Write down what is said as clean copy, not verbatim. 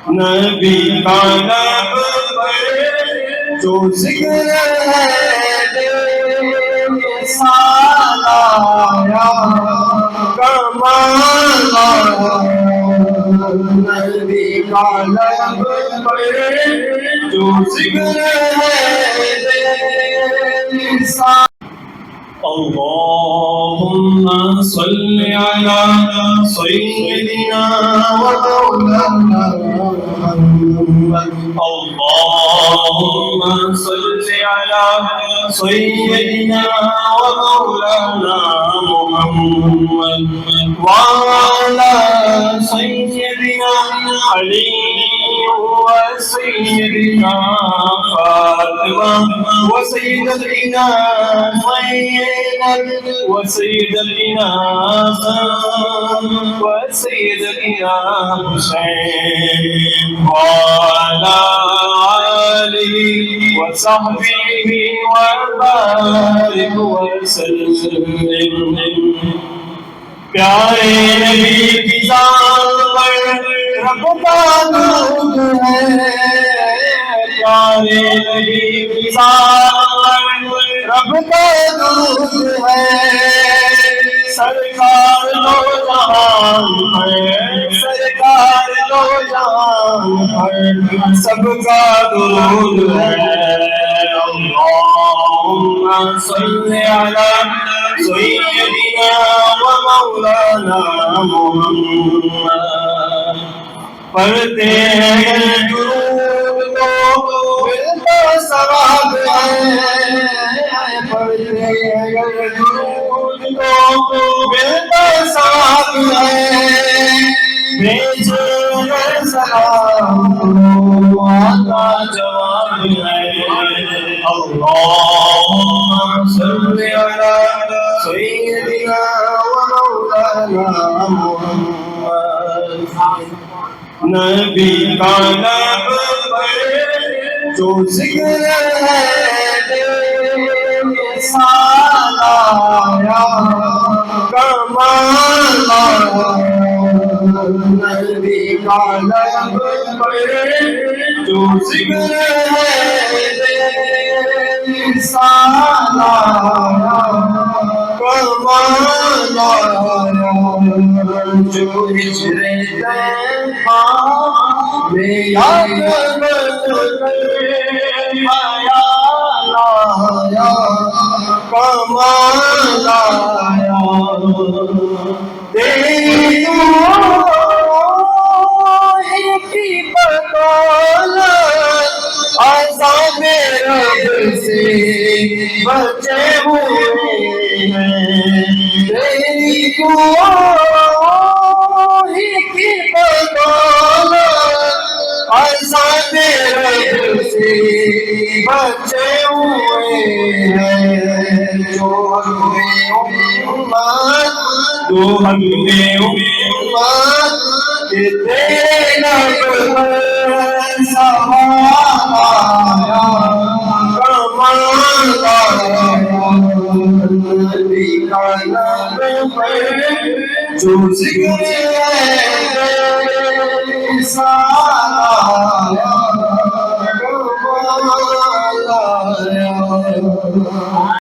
نبی کا لب پر جو ذکر ہے سال آیا کمال آیا نبی کا لب پر جو ذکر ہے سال اللهم صل على سيدنا ومولانا محمد اللهم صل على سيدنا ومولانا محمد وعلى سيدنا علي وسيدنا فاطمة وسيدنا زينب وسيدنا حسن وسيدنا حسين وعلى آله وصحبه وبارك وسلم پیارے نبی کی ذات پر رب کا درود ہے پیارے نبی کی ذات پر رب کا درود ہے سرکار دو جہان ہے سرکار دو جہان ہے سب کا درود ہے اللهم صل على سيدنا ومولانا محمد پڑھتے ہیں درود کو ملتا ثواب ہے پڑھتے ہیں درود کو ملتا ثواب ہے بھیجے ہیں سلام آتا جواب ہے اللهم صل على سيدنا ومولانا محمد نبی کا لب پر جو ذکر ہے سال آیا کمال آیا نبی کا لب پر جو ذکر ہے سال آیا کمال آیا جو ہجر طیبہ میں یاد خیال آیا کمال آیا تیری دعائیں کی بدولت عذاب رب سے بچے ہوئے ہیں تیری دعائیں کی بدولت عذاب رب سے بچے ہوئے ہیں جو ہم نے امت کہ تیرے لب پر سوال آیا کمال آیا نبی کا لب پر جو ذکر ہے سال آیا